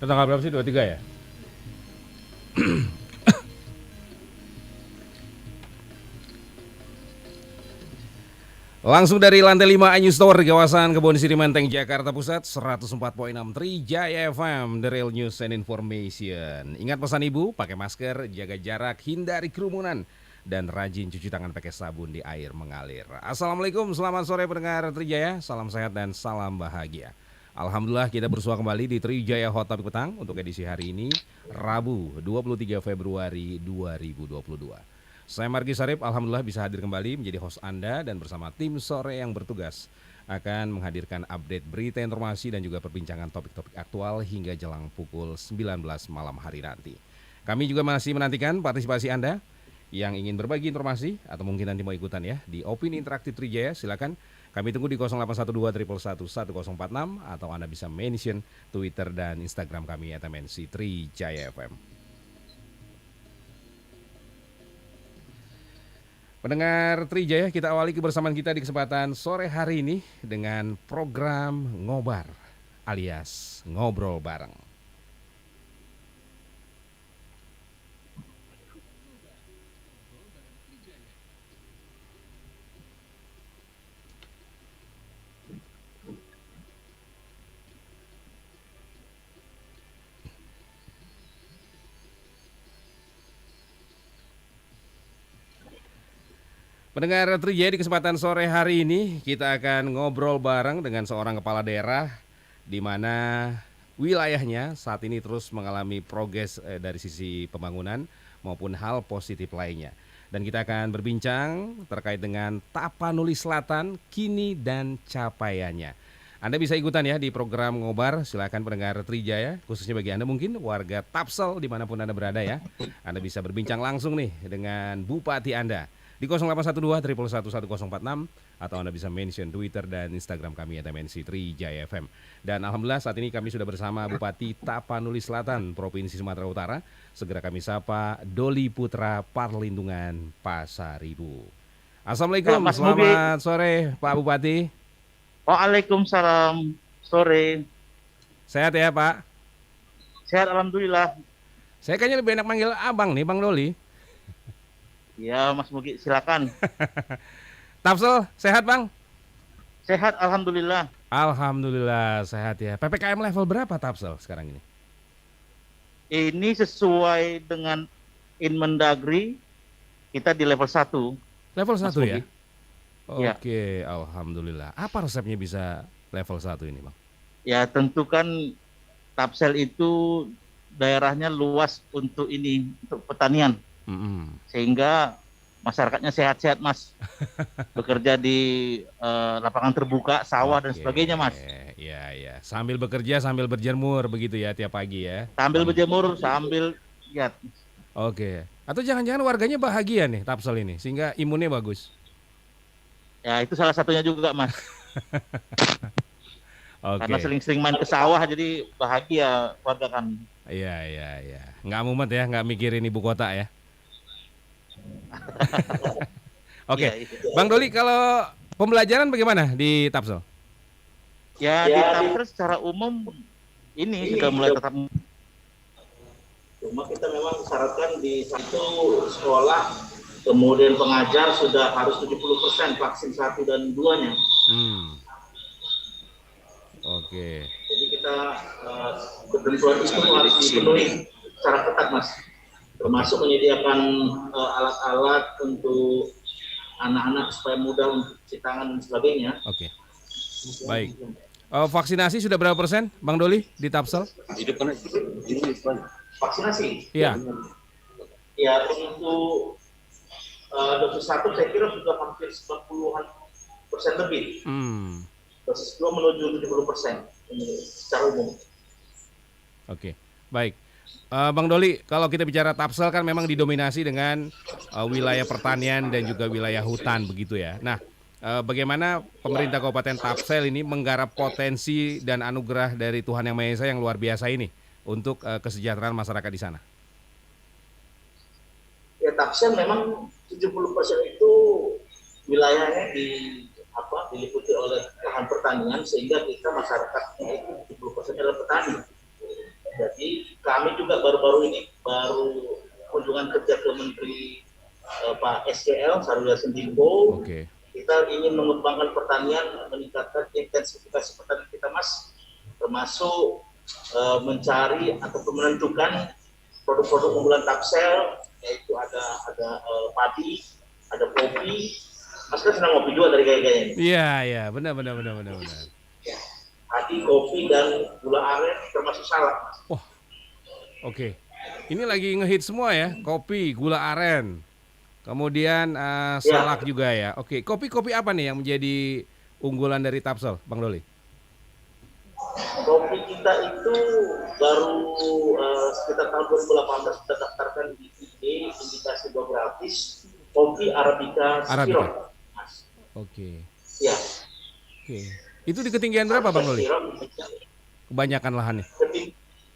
Tanggal berapa sih? 23 ya? Langsung dari lantai 5 News Tower di kawasan Kebon Siri Menteng, Jakarta Pusat, 104.6 Trijaya FM, The Real News and Information. Ingat pesan ibu, pakai masker, jaga jarak, hindari kerumunan, dan rajin cuci tangan pakai sabun di air mengalir. Assalamualaikum, selamat sore pendengar Trijaya, salam sehat dan salam bahagia. Alhamdulillah kita bersua kembali di Trijaya Hot Topic Petang untuk edisi hari ini, Rabu 23 Februari 2022. Saya Margi Sarip, alhamdulillah bisa hadir kembali menjadi host Anda dan bersama tim sore yang bertugas akan menghadirkan update berita, informasi dan juga perbincangan topik-topik aktual hingga jelang pukul 19 malam hari nanti. Kami juga masih menantikan partisipasi Anda yang ingin berbagi informasi atau mungkin nanti mau ikutan ya di Opini Interaktif Trijaya, silakan. Kami tunggu di 0812 111 1046 atau Anda bisa mention Twitter dan Instagram kami @MNC Trijaya FM. Pendengar Trijaya, kita awali kebersamaan kita di kesempatan sore hari ini dengan program Ngobar alias Ngobrol Bareng. Pendengar Trijaya, di kesempatan sore hari ini kita akan ngobrol bareng dengan seorang kepala daerah di mana wilayahnya saat ini terus mengalami progres dari sisi pembangunan maupun hal positif lainnya. Dan kita akan berbincang terkait dengan Tapanuli Selatan kini dan capaiannya. Anda bisa ikutan ya di program Ngobar, silakan pendengar Trijaya, khususnya bagi Anda mungkin warga Tapsel dimanapun Anda berada ya. Anda bisa berbincang langsung nih dengan Bupati Anda di 0812 111 1046 atau Anda bisa mention Twitter dan Instagram kami @MNC Trijaya FM. Dan alhamdulillah saat ini kami sudah bersama Bupati Tapanuli Selatan, Provinsi Sumatera Utara. Segera kami sapa Doli Putra Parlindungan Pasaribu. Assalamualaikum, Mas selamat sore Pak Bupati. Waalaikumsalam, sore. Sehat ya Pak? Sehat alhamdulillah. Saya kayaknya lebih enak manggil abang nih, Bang Doli. Ya, Mas Mugi silakan. Tapsel, sehat Bang? Sehat alhamdulillah. Alhamdulillah sehat ya. PPKM level berapa Tapsel sekarang ini? Ini sesuai dengan Inmendagri, kita di level 1. Level Mas 1 ya? Mugi. Ya. Oke, alhamdulillah. Apa resepnya bisa level 1 ini, Bang? Ya, tentu kan Tapsel itu daerahnya luas untuk untuk pertanian. Sehingga masyarakatnya sehat-sehat, Mas. Bekerja di lapangan terbuka, sawah dan sebagainya, Mas. Iya, iya. Sambil bekerja, sambil berjemur begitu ya tiap pagi ya. Sambil berjemur, sambil lihat. Oke. Atau jangan-jangan warganya bahagia nih Tapsel ini sehingga imunnya bagus. Ya, itu salah satunya juga, Mas. Karena Oke. sering-sering main ke sawah, jadi bahagia warga kami. Iya, iya, iya. Nggak mumet ya, nggak mikirin ibu kota ya. Oke, Iya, iya. Bang Doli, kalau pembelajaran bagaimana di Tapsel? Ya, di Tapsel secara umum ini sudah mulai tetap. Cuma kita memang syaratkan di satu sekolah, kemudian pengajar sudah harus 70% vaksin 1 dan 2-nya. Oke. Jadi kita ketentuan itu harus dipenuhi secara ketat, Mas. Termasuk menyediakan alat-alat untuk anak-anak supaya mudah untuk cuci tangan dan sebagainya. Oke. Baik. Vaksinasi sudah berapa persen, Bang Doli, di Tapsel? Vaksinasi? Iya. Ya, untuk dosis 1 saya kira sudah hampir 90% lebih. Dosis 2 menuju 70% secara umum. Oke, baik. Bang Doli, kalau kita bicara Tapsel kan memang didominasi dengan wilayah pertanian dan juga wilayah hutan begitu ya. Nah, bagaimana pemerintah Kabupaten Tapsel ini menggarap potensi dan anugerah dari Tuhan Yang Maha Esa yang luar biasa ini untuk kesejahteraan masyarakat di sana? Ya, Tapsel memang 70% itu wilayahnya diliputi oleh lahan pertanian, sehingga kita masyarakatnya itu 70% adalah petani. Jadi kami juga baru-baru ini kunjungan kerja ke Menteri Pak SKL Syahrul Yassin Limpo. Kita ingin mengembangkan pertanian, meningkatkan intensifikasi pertanian kita, Mas, termasuk mencari atau menentukan produk-produk unggulan Tapsel, yaitu ada padi, ada kopi. Mas kan senang ngopi juga dari gaya-gayanya. Iya, benar. Ya, padi, kopi, dan gula aren termasuk salak, Mas. Wah, oke. Ini lagi ngehit semua ya, kopi, gula aren, kemudian salak juga ya. Oke, kopi apa nih yang menjadi unggulan dari Tapsel, Bang Doli? Kopi kita itu baru sekitar tahun 2018 kita daftarkan di ID indikasi geografis kopi Arabica Sirop. Oke. Ya. Oke. Itu di ketinggian berapa, Bang Doli? Kebanyakan lahannya.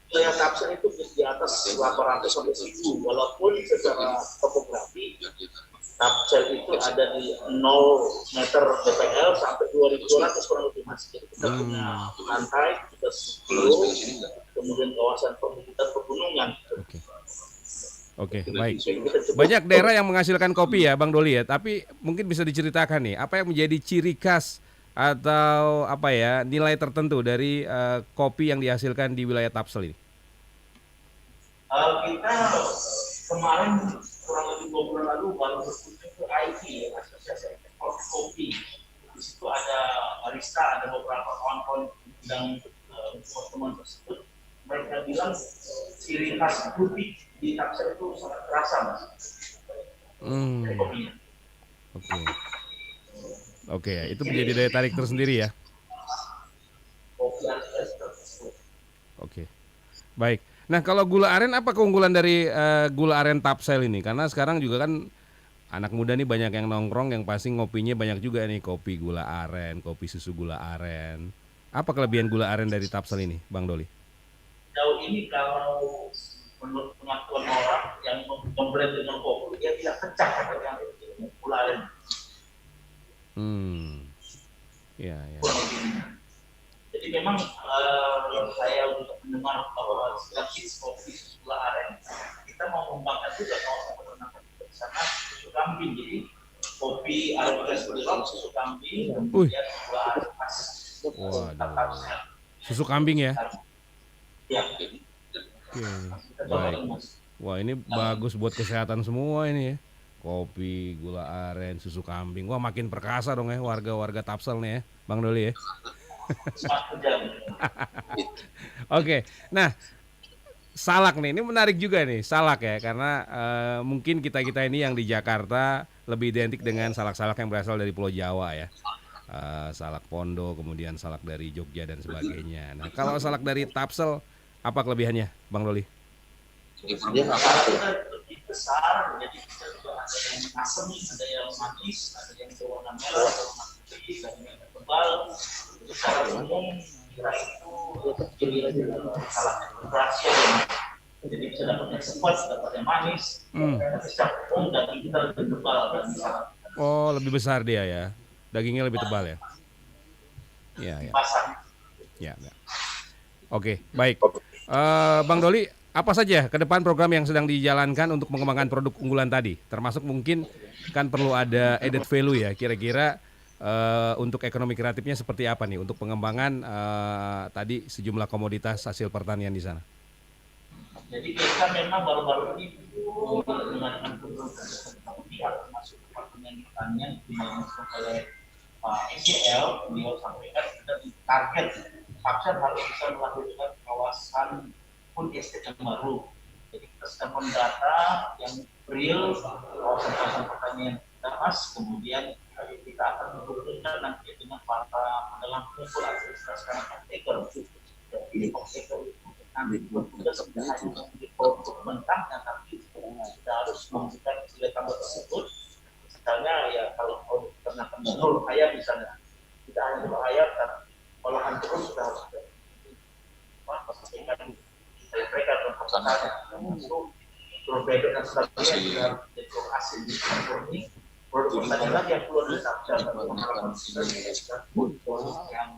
Wilayah Tapsel itu di atas 800 sampai 1000, walaupun secara topografi Tapsel itu ada di 0 meter DPL sampai 2200 kurang lebih, Mas. Jadi kita punya pantai, kita sebelum, kemudian kawasan perbukitan pegunungan. Oke, baik. Banyak daerah yang menghasilkan kopi ya, Bang Doli ya. Tapi mungkin bisa diceritakan nih, apa yang menjadi ciri khas atau apa ya nilai tertentu dari kopi yang dihasilkan di wilayah Tapsel ini? Kita kemarin kurang lebih 2 bulan lalu baru berkunjung ke IT, Asosiasi Kopi. Di situ ada barista, ada beberapa kawan-kawan yang pertemuan tersebut. Mereka bilang ciri khas kopi di Tapsel itu sangat terasa, Mas. Oke, itu menjadi daya tarik tersendiri ya. Oke, baik. Nah, kalau gula aren, apa keunggulan dari gula aren Tapsel ini? Karena sekarang juga kan anak muda nih banyak yang nongkrong, yang pasti ngopinya banyak juga nih, kopi gula aren, kopi susu gula aren. Apa kelebihan gula aren dari Tapsel ini, Bang Doli? Jauh ini kalau menurut pengakuan orang yang memblend dengan kopi, dia tidak pecah dengan gula aren. Ya. Jadi memang saya untuk mendengar bahwa gratis kopi susu gula aren, kita mau mengembangkan juga kawasan peternakan di sana susu kambing. Jadi kopi Arabica Sirop, susu kambing, kemudian gula aren khas. Susu kambing ya? Ya. Baik. Wah, ini bagus buat kesehatan semua ini ya. Kopi, gula aren, susu kambing. Wah, makin perkasa dong ya warga-warga Tapsel nih ya, Bang Doli ya. Oke, nah salak nih, ini menarik juga nih salak ya, karena mungkin kita ini yang di Jakarta lebih identik dengan salak-salak yang berasal dari Pulau Jawa ya, salak Pondo, kemudian salak dari Jogja dan sebagainya. Nah, kalau salak dari Tapsel apa kelebihannya, Bang Doli? Dia lebih besar, jadi bisa juga ada yang asam, ada yang manis, ada yang berwarna merah, ada warna putih, ada yang tebal. Secara umum kira itu salak rahasia, jadi bisa dapatnya cepat, dapatnya manis, tapi secara umum daging kita lebih tebal dan salak. Oh, lebih besar dia ya, dagingnya lebih tebal ya. Iya. Ya. Oke, baik. Bang Doli, apa saja ke depan program yang sedang dijalankan untuk mengembangkan produk unggulan tadi? Termasuk mungkin kan perlu ada added value ya, kira-kira untuk ekonomi kreatifnya seperti apa nih untuk pengembangan tadi sejumlah komoditas hasil pertanian di sana? Jadi kita memang baru-baru ini mendengarkan program pihak termasuk Departemen Pertanian dilakukan oleh Pak SCL. Beliau sampaikan kita target Tapsel harus bisa melakukan kawasan food estate yang baru. Jadi kita sedang mendata yang real kawasan-kawasan pertanian kita, Mas. Kemudian kita akan menghubungkan nanti dengan para pendalam kumpul aktivitas karena off-taker. Jadi off-taker itu nanti juga sebenarnya hanya menjadi produk mentahnya, tapi kita harus memberikan nilai tambah tersebut. Misalnya ya kalau produk peternakan telur ayam misalnya, kita hanya telur ayam dan olahan terus sudah harus pastikan mereka perpustakaan untuk telur bebek dan sebagainya juga harus diedukasi di ini. Produk pertanian lagi yang perlu disabda dan mengharapkan yang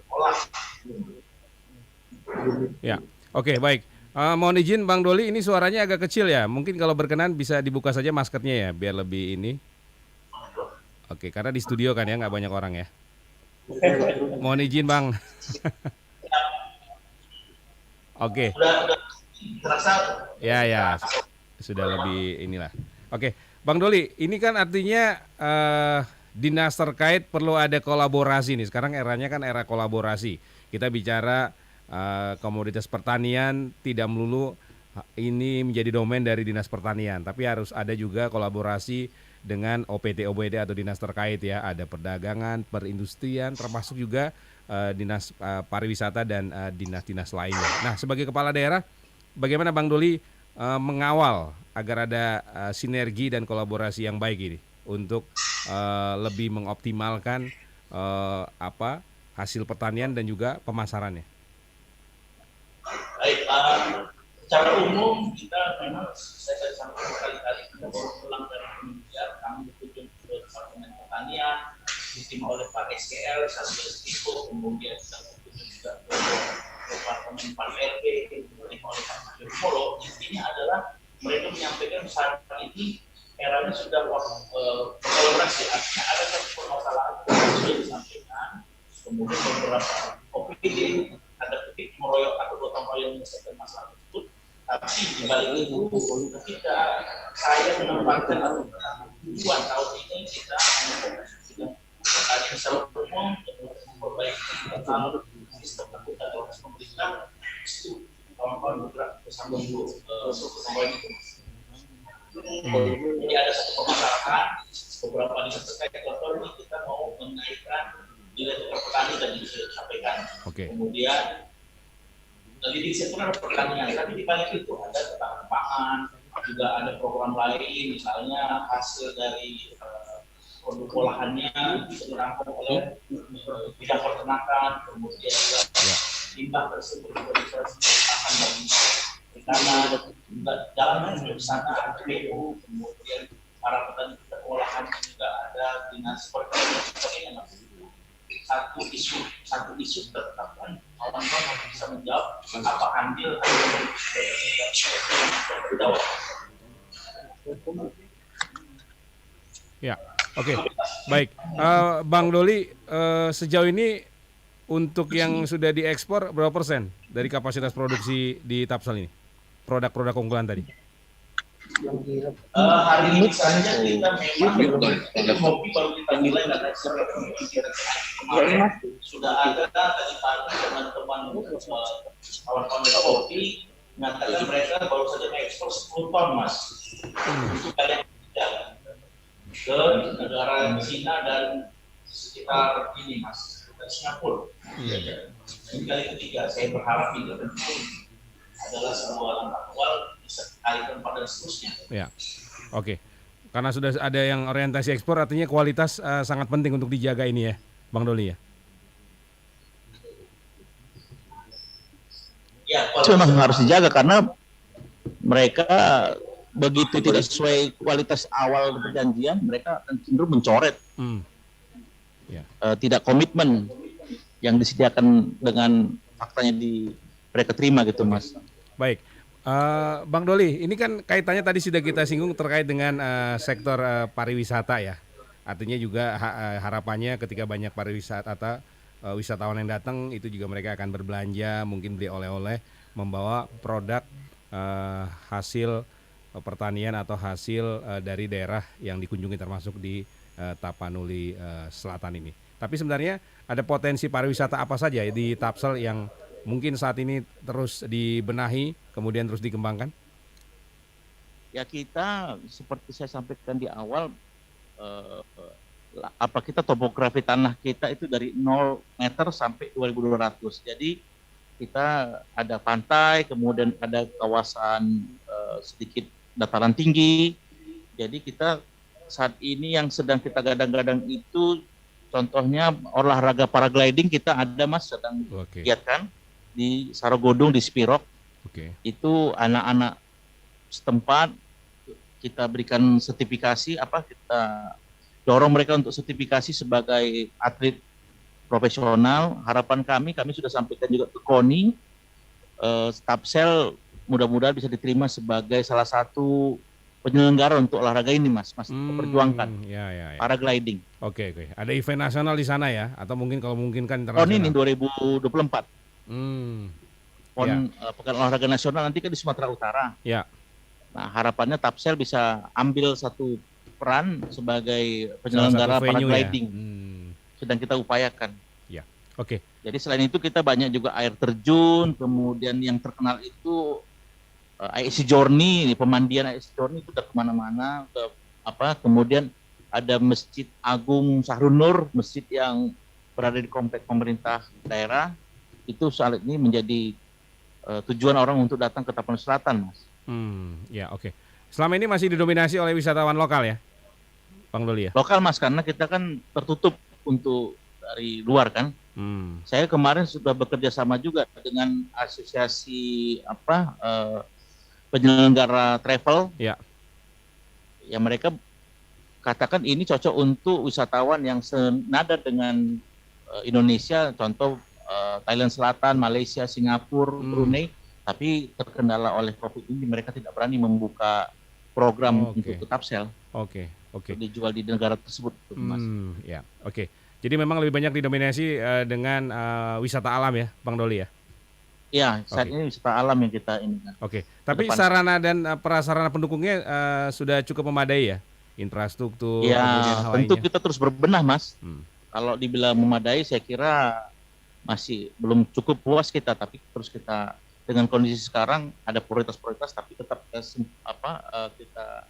olah. Ya, oke, baik. Mohon izin Bang Doli, ini suaranya agak kecil ya. Mungkin kalau berkenan bisa dibuka saja maskernya ya, biar lebih ini. Oke, karena di studio kan ya, nggak banyak orang ya. Mohon izin Bang. Oke. Ya, sudah lebih inilah. Oke, Bang Doli, ini kan artinya dinas terkait perlu ada kolaborasi nih. Sekarang eranya kan era kolaborasi. Kita bicara komoditas pertanian tidak melulu ini menjadi domain dari dinas pertanian, tapi harus ada juga kolaborasi dengan OPT OPD atau dinas terkait ya. Ada perdagangan, perindustrian, termasuk juga dinas pariwisata dan dinas-dinas lainnya. Nah, sebagai kepala daerah, bagaimana Bang Doli mengawal agar ada sinergi dan kolaborasi yang baik ini untuk lebih mengoptimalkan hasil pertanian dan juga pemasarannya? Baik, secara umum kita memang saya sampaikan berkali-kali kita baru pulang dari Indonesia, kami berkunjung ke Departemen Pertanian, diterima oleh Pak SKL, Satgas Info, kemudian kita berkunjung juga ke Departemen Pak RB, diterima oleh Pak Major Molo. Intinya adalah mereka menyampaikan saat ini eranya sudah kolaborasi, artinya ada satu permasalahan yang sudah disampaikan, kemudian beberapa OPD ada titik meroyok atau gotong royong menyelesaikan masalah tersebut. Tapi di balik itu, ketika saya menempatkan atau tujuan tahun ini kita sudah bertanya secara umum untuk memperbaiki tentang sistem akuntabilitas pemerintah, itu kawan-kawan bergerak bersama untuk gotong royong itu. Jadi ada satu permasalahan, beberapa dinas terkait contoh ini kita mau menaikkan nilai tukar petani tadi sudah disampaikan. Kemudian leading sector ada pertanian, tapi di balik itu ada ketahanan pangan, juga ada program lain, misalnya hasil dari produk olahannya bisa dirangkum oleh bidang peternakan, kemudian juga limbah tersebut juga bisa ditahan bagi perikanan, juga jalannya juga di sana ada BU, kemudian para petani olahan juga ada dinas pertanian sebagainya. Satu isu tetapkan kawan-kawan bisa menjawab apa andil ya. Oke, baik. Bang Doli, sejauh ini untuk yang sudah diekspor berapa persen dari kapasitas produksi di Tapsel ini? Produk-produk unggulan tadi? Hari ini saja kita memang kopi baru kita nilai dan ekspor kemarin sudah ada tadi pagi teman-teman kawan-kawan dari kopi mengatakan mereka baru saja mengekspor 10 ton mas untuk kalian ke negara Cina dan sekitar ini mas ke Singapura. Ini kali ketiga saya berharap itu tentu adalah sebuah langkah awal bisa kalikan pada seterusnya. Ya, oke. Karena sudah ada yang orientasi ekspor, artinya kualitas sangat penting untuk dijaga ini ya, Bang Doli ya. Ya, itu memang harus dijaga karena mereka begitu tidak sesuai kualitas awal perjanjian, mereka akan cenderung mencoret. Tidak komitmen yang disediakan dengan faktanya mereka terima gitu mas. Baik, Bang Doli, ini kan kaitannya tadi sudah kita singgung terkait dengan sektor pariwisata ya. Artinya juga harapannya ketika banyak pariwisata atau wisatawan yang datang itu juga mereka akan berbelanja, mungkin beli oleh-oleh, membawa produk hasil pertanian atau hasil dari daerah yang dikunjungi termasuk di Tapanuli Selatan ini. Tapi sebenarnya ada potensi pariwisata apa saja di Tapsel yang mungkin saat ini terus dibenahi, kemudian terus dikembangkan? Ya kita seperti saya sampaikan di awal, kita topografi tanah kita itu dari 0 meter sampai 2.200. Jadi kita ada pantai, kemudian ada kawasan sedikit dataran tinggi. Jadi kita saat ini yang sedang kita gadang-gadang itu contohnya olahraga paragliding kita ada mas sedang giatkan di Sarogodong di Spirok. Itu anak-anak setempat kita berikan sertifikasi kita dorong mereka untuk sertifikasi sebagai atlet profesional. Harapan kami sudah sampaikan juga ke KONI, Tapsel mudah-mudahan bisa diterima sebagai salah satu penyelenggara untuk olahraga ini, Mas perjuangkan Ya. paragliding. Oke. Ada event nasional di sana ya, atau mungkin kalau mungkin kan Tahun ini internasional. 2024. Ya. Pekan olahraga nasional nanti kan di Sumatera Utara. Ya. Nah, harapannya Tapsel bisa ambil satu peran sebagai Salah penyelenggara satu venue paragliding. ya. Sedang kita upayakan. Ya. Oke. Jadi selain itu kita banyak juga air terjun, kemudian yang terkenal itu IC Journey, ini pemandian IC Journey itu udah kemana-mana. Kemudian ada Masjid Agung Sahrun Nur, masjid yang berada di komplek pemerintah daerah. Itu saat ini menjadi tujuan orang untuk datang ke Tapanuli Selatan, Mas. Ya, oke. Selama ini masih didominasi oleh wisatawan lokal ya, Bang Doli ya? Lokal, Mas, karena kita kan tertutup untuk dari luar kan. Saya kemarin sudah bekerja sama juga dengan asosiasi penyelenggara travel. Ya. Ya mereka katakan ini cocok untuk wisatawan yang senada dengan Indonesia, contoh Thailand Selatan, Malaysia, Singapura, Brunei, tapi terkendala oleh COVID ini mereka tidak berani membuka program untuk ke Tapsel. Oke. Dijual di negara tersebut, Mas. Ya, oke. Jadi memang lebih banyak didominasi dengan wisata alam ya, Bang Doli ya? Ya, saat ini wisata alam yang kita inginkan. Oke. Tapi sarana dan prasarana pendukungnya sudah cukup memadai ya? Infrastruktur, ya, kemudian hal tentu lainnya. kita terus berbenah, Mas. Kalau dibilang memadai, saya kira masih belum cukup puas kita, tapi terus kita dengan kondisi sekarang ada prioritas-prioritas, tapi tetap kita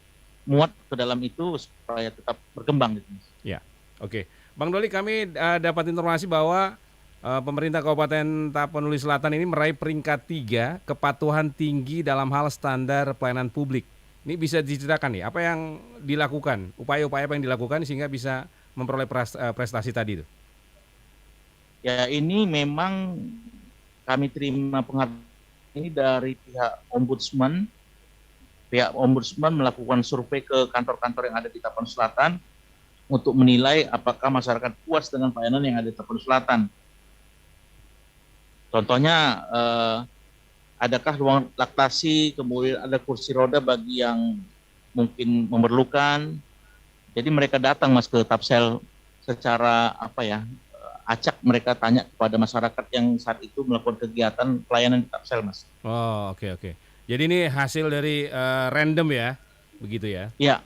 muat ke dalam itu supaya tetap berkembang gitu. Ya, oke. Bang Doli, kami dapat informasi bahwa pemerintah Kabupaten Tapanuli Selatan ini meraih peringkat 3 kepatuhan tinggi dalam hal standar pelayanan publik. Ini bisa diceritakan nih, apa yang dilakukan, upaya-upaya apa yang dilakukan sehingga bisa memperoleh prestasi tadi itu? Ya, ini memang kami terima penghargaan ini dari pihak Ombudsman. Pihak Ombudsman melakukan survei ke kantor-kantor yang ada di Tapanuli Selatan untuk menilai apakah masyarakat puas dengan pelayanan yang ada di Tapanuli Selatan. Contohnya, adakah ruang laktasi, kemudian ada kursi roda bagi yang mungkin memerlukan. Jadi mereka datang, Mas, ke Tapsel secara acak, mereka tanya kepada masyarakat yang saat itu melakukan kegiatan pelayanan di Tapsel, Mas. Oh, oke. Jadi ini hasil dari random ya, begitu ya? Iya.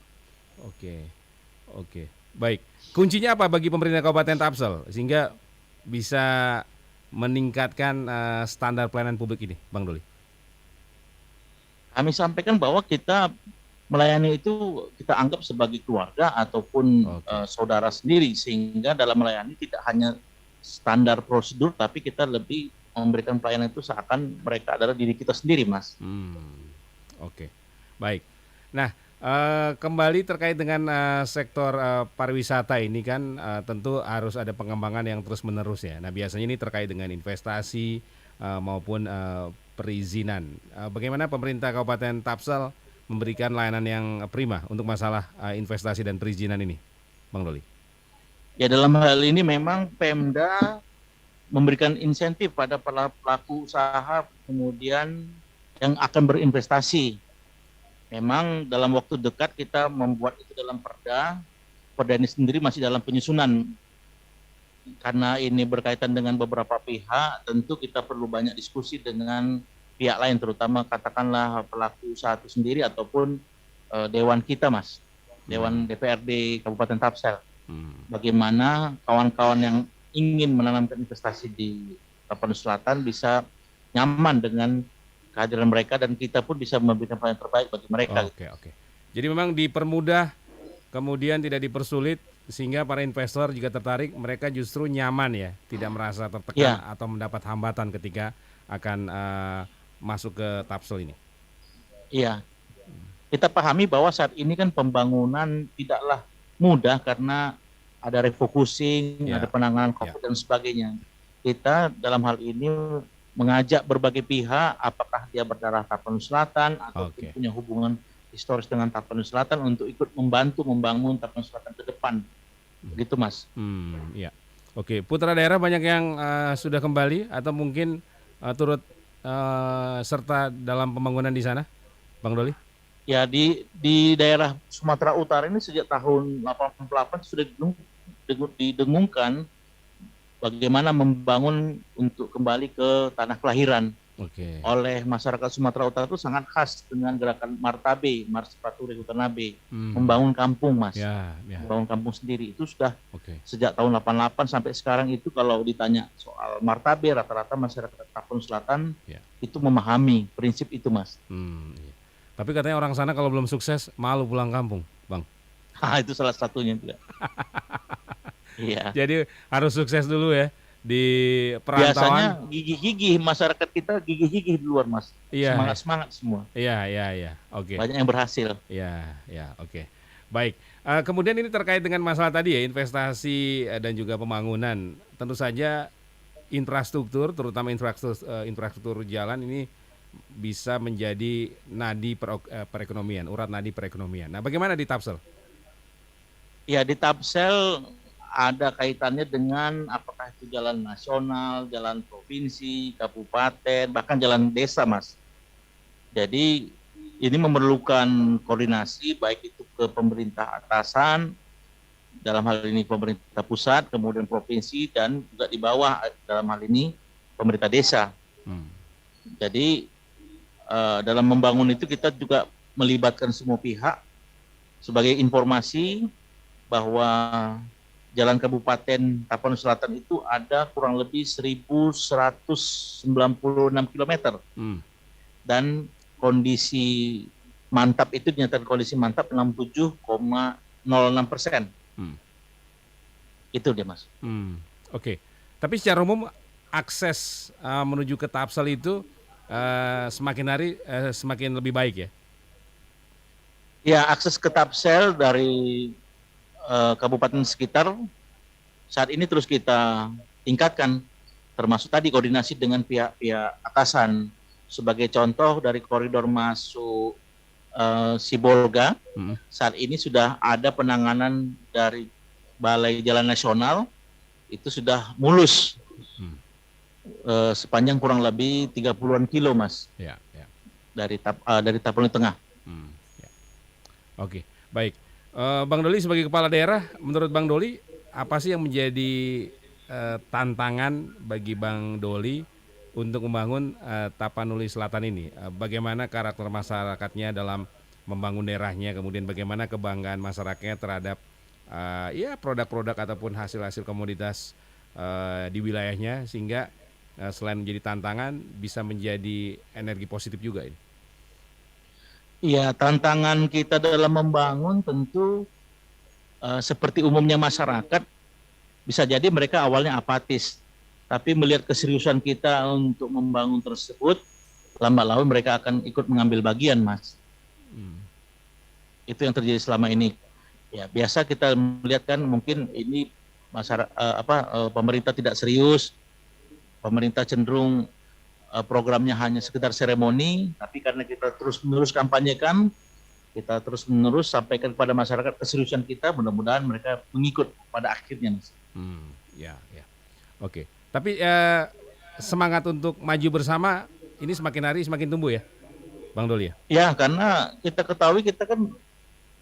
Oke. Baik. Kuncinya apa bagi pemerintah Kabupaten Tapsel sehingga bisa meningkatkan standar pelayanan publik ini, Bang Doli? Kami sampaikan bahwa kita melayani itu kita anggap sebagai keluarga ataupun saudara sendiri, sehingga dalam melayani tidak hanya standar prosedur, tapi kita lebih memberikan pelayanan itu seakan mereka adalah diri kita sendiri, Mas. Oke. Baik. Nah, kembali terkait dengan sektor pariwisata ini kan tentu harus ada pengembangan yang terus-menerus ya. Nah, biasanya ini terkait dengan investasi maupun perizinan. Bagaimana pemerintah Kabupaten Tapsel memberikan layanan yang prima untuk masalah investasi dan perizinan ini, Bang Doli? Ya, dalam hal ini memang Pemda memberikan insentif pada pelaku usaha kemudian yang akan berinvestasi. Memang dalam waktu dekat kita membuat itu dalam perda ini sendiri masih dalam penyusunan. Karena ini berkaitan dengan beberapa pihak, tentu kita perlu banyak diskusi dengan pihak lain, terutama katakanlah pelaku usaha itu sendiri ataupun dewan kita, Mas, Dewan DPRD Kabupaten Tapsel. Bagaimana kawan-kawan yang ingin menanamkan investasi di Tapanuli Selatan bisa nyaman dengan kehadiran mereka dan kita pun bisa memberikan pelayanan terbaik bagi mereka. Oke. Jadi memang dipermudah, kemudian tidak dipersulit sehingga para investor jika tertarik mereka justru nyaman ya, tidak merasa tertekan atau mendapat hambatan ketika akan masuk ke Tapsel ini. Iya. Kita pahami bahwa saat ini kan pembangunan tidaklah mudah karena ada refocusing, ada penanganan COVID dan sebagainya. Kita dalam hal ini mengajak berbagai pihak, apakah dia berdarah Tapanuli Selatan atau punya hubungan historis dengan Tapanuli Selatan untuk ikut membantu membangun Tapanuli Selatan ke depan. Begitu, Mas. Iya. Oke, putra daerah banyak yang sudah kembali atau mungkin turut serta dalam pembangunan di sana, Bang Doli? Ya, di daerah Sumatera Utara ini sejak tahun 88 sudah didengungkan bagaimana membangun untuk kembali ke tanah kelahiran. Oke. Oleh masyarakat Sumatera Utara itu sangat khas dengan gerakan Martabe, Mars Paturi Hutanabe, membangun kampung, Mas. Ya. Membangun kampung sendiri. Itu sudah Oke. sejak tahun 88 sampai sekarang itu kalau ditanya soal Martabe, rata-rata masyarakat Tapon Selatan itu memahami prinsip itu, Mas. Iya. Tapi katanya orang sana kalau belum sukses malu pulang kampung, Bang. Itu salah satunya juga. Iya. Jadi harus sukses dulu ya di perantauan. Biasanya gigih-gigih masyarakat kita, gigih-gigih di luar, Mas. Iya. Semangat-semangat semua. Iya. Oke. Banyak yang berhasil. Iya, oke. Baik. Kemudian ini terkait dengan masalah tadi ya, investasi dan juga pembangunan. Tentu saja infrastruktur, terutama infrastruktur jalan ini bisa menjadi nadi perekonomian, urat nadi perekonomian. Nah, bagaimana di Tapsel? Ya, di Tapsel ada kaitannya dengan apakah itu jalan nasional, jalan provinsi, kabupaten, bahkan jalan desa, Mas. Jadi ini memerlukan koordinasi baik itu ke pemerintah atasan, dalam hal ini pemerintah pusat, kemudian provinsi, dan juga di bawah dalam hal ini pemerintah desa. Jadi dalam membangun itu kita juga melibatkan semua pihak. Sebagai informasi bahwa Jalan Kabupaten Tapon Selatan itu ada kurang lebih 1.196 km. Dan kondisi mantap itu dinyatakan kondisi mantap 67,06%. Itu dia, Mas. Oke. Tapi secara umum akses menuju ke Tapsel itu semakin hari semakin lebih baik ya? Ya, akses ke Tapsel dari kabupaten sekitar saat ini terus kita tingkatkan, termasuk tadi koordinasi dengan pihak-pihak atasan. Sebagai contoh dari koridor masuk Sibolga, saat ini sudah ada penanganan dari Balai Jalan Nasional, itu sudah mulus sepanjang kurang lebih 30-an kilo, Mas. Ya. Dari Tapon Tengah. Oke, baik. Bang Doli sebagai kepala daerah, menurut Bang Doli apa sih yang menjadi tantangan bagi Bang Doli untuk membangun Tapanuli Selatan ini? Bagaimana karakter masyarakatnya dalam membangun daerahnya, kemudian bagaimana kebanggaan masyarakatnya terhadap produk-produk ataupun hasil-hasil komoditas di wilayahnya, sehingga selain menjadi tantangan bisa menjadi energi positif juga ini. Iya, tantangan kita dalam membangun tentu seperti umumnya masyarakat, bisa jadi mereka awalnya apatis, tapi melihat keseriusan kita untuk membangun tersebut, lambat laun mereka akan ikut mengambil bagian, Mas. Itu yang terjadi selama ini. Ya, biasa kita melihat kan mungkin ini masyarakat pemerintah tidak serius, pemerintah cenderung programnya hanya sekedar seremoni, tapi karena kita terus-menerus kampanyekan, kita terus-menerus sampaikan kepada masyarakat keseriusan kita, mudah-mudahan mereka mengikut pada akhirnya. Ya. Oke. Tapi semangat untuk maju bersama ini semakin hari semakin tumbuh ya, Bang Doli ya? Ya, karena kita ketahui kita kan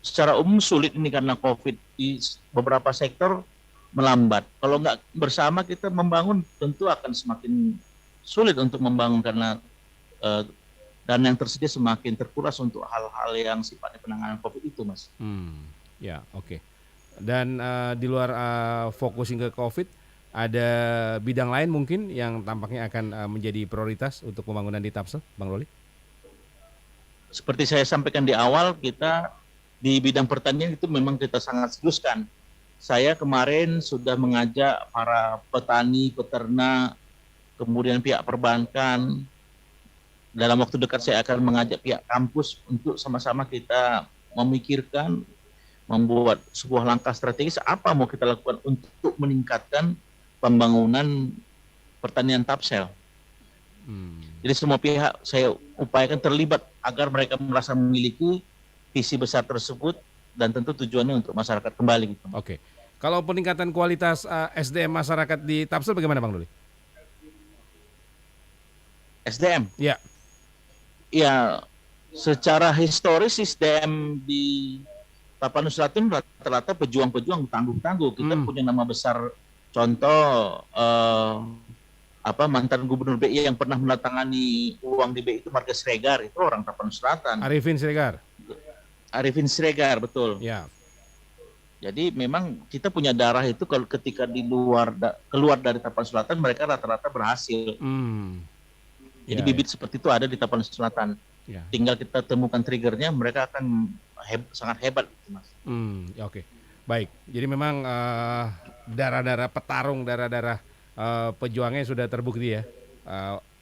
secara umum sulit ini karena COVID di beberapa sektor melambat. Kalau nggak bersama kita membangun tentu akan semakin sulit untuk membangun karena dan yang tersedia semakin terkuras untuk hal-hal yang sifatnya penanganan COVID itu, Mas. Ya, oke. Dan di luar fokusin ke COVID, ada bidang lain mungkin yang tampaknya akan menjadi prioritas untuk pembangunan di Tapsel, Bang Doli? Seperti saya sampaikan di awal, kita di bidang pertanian itu memang kita sangat seriuskan. Saya kemarin sudah mengajak para petani, peternak, kemudian pihak perbankan. Dalam waktu dekat saya akan mengajak pihak kampus untuk sama-sama kita memikirkan, membuat sebuah langkah strategis apa mau kita lakukan untuk meningkatkan pembangunan pertanian Tapsel. Jadi semua pihak saya upayakan terlibat agar mereka merasa memiliki visi besar tersebut dan tentu tujuannya untuk masyarakat kembali gitu. Oke. Kalau peningkatan kualitas SDM masyarakat di Tapsel bagaimana, Bang Doli? SDM. Ya. Ya, secara historis SDM di Tapanuli Selatan rata-rata pejuang-pejuang tangguh-tangguh. Kita punya nama besar, contoh mantan gubernur BI yang pernah menandatangani uang di BI itu Marga Siregar, itu orang Tapanuli Selatan. Arifin Siregar, betul. Ya. Jadi memang kita punya darah itu kalau ketika keluar dari Tapanuli Selatan mereka rata-rata berhasil. Jadi bibit seperti itu ada di Tapanuli Selatan. Ya. Tinggal kita temukan triggernya, mereka akan sangat hebat, Mas. Oke. Baik. Jadi memang darah-darah petarung, darah-darah pejuangnya sudah terbukti ya,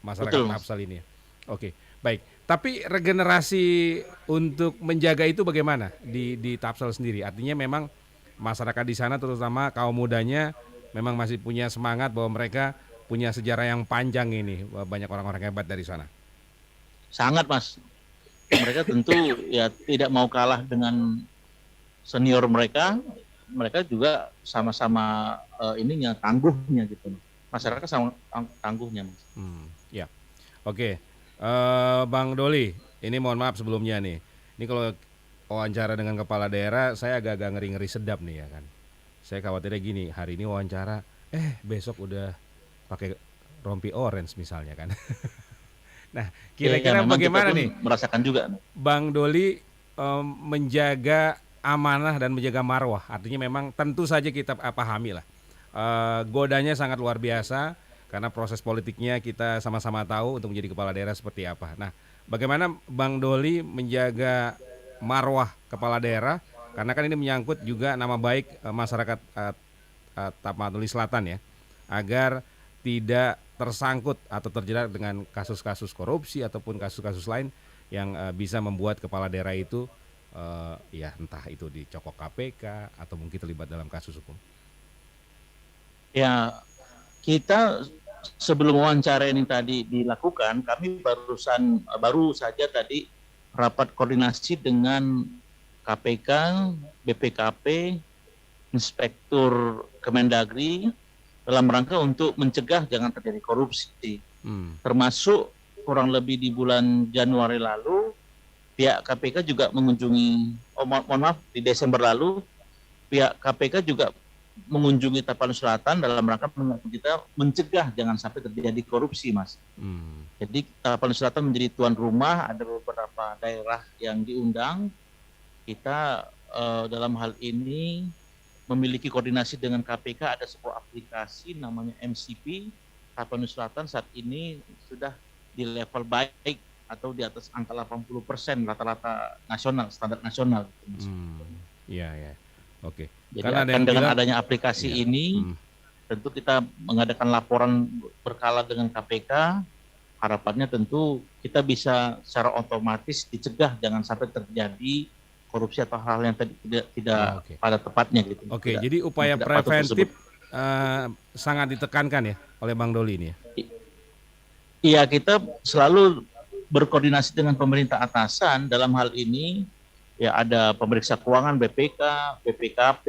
masyarakat Tapsel ini. Oke. Baik. Tapi regenerasi untuk menjaga itu bagaimana di Tapsel sendiri? Artinya memang masyarakat di sana terutama kaum mudanya memang masih punya semangat bahwa mereka punya sejarah yang panjang ini, banyak orang-orang hebat dari sana. Sangat, Mas. Mereka tentu ya tidak mau kalah dengan senior mereka. Mereka juga sama-sama tangguhnya gitu. Masyarakat sama tangguhnya, Mas. Ya. Oke. Bang Doli, ini mohon maaf sebelumnya nih. Ini kalau wawancara dengan kepala daerah saya agak-agak ngeri-ngeri sedap nih ya kan. Saya khawatirnya gini, hari ini wawancara besok udah pakai rompi orange misalnya kan. Nah, kira-kira bagaimana nih merasakan juga Bang Doli menjaga amanah dan menjaga marwah? Artinya memang tentu saja kita pahami lah, godanya sangat luar biasa karena proses politiknya kita sama-sama tahu untuk menjadi kepala daerah seperti apa. Nah, bagaimana Bang Doli menjaga marwah kepala daerah, karena kan ini menyangkut juga nama baik masyarakat Tapanuli Selatan ya, agar tidak tersangkut atau terjerat dengan kasus-kasus korupsi ataupun kasus-kasus lain yang bisa membuat kepala daerah itu ya entah itu dicokok KPK atau mungkin terlibat dalam kasus hukum. Ya, kita sebelum wawancara ini tadi dilakukan, kami baru saja tadi rapat koordinasi dengan KPK, BPKP, Inspektur Kemendagri dalam rangka untuk mencegah jangan terjadi korupsi. Termasuk kurang lebih di bulan Januari lalu, pihak KPK juga mengunjungi, di Desember lalu, pihak KPK juga mengunjungi Tapanuli Selatan dalam rangka kita mencegah jangan sampai terjadi korupsi, Mas. Jadi Tapanuli Selatan menjadi tuan rumah, ada beberapa daerah yang diundang. Kita dalam hal ini memiliki koordinasi dengan KPK, ada sebuah aplikasi namanya MCP. Tapanuli Selatan saat ini sudah di level baik atau di atas angka 80% rata-rata nasional, standar nasional. Iya. Oke. Jadi dengan adanya aplikasi ini, tentu kita mengadakan laporan berkala dengan KPK. Harapannya tentu kita bisa secara otomatis dicegah jangan sampai terjadi korupsi atau hal yang tidak pada tepatnya gitu. Oke, jadi upaya preventif sangat ditekankan ya oleh Bang Doli ini ya. Iya, kita selalu berkoordinasi dengan pemerintah atasan dalam hal ini. Ya, ada pemeriksa keuangan BPK, BPKP,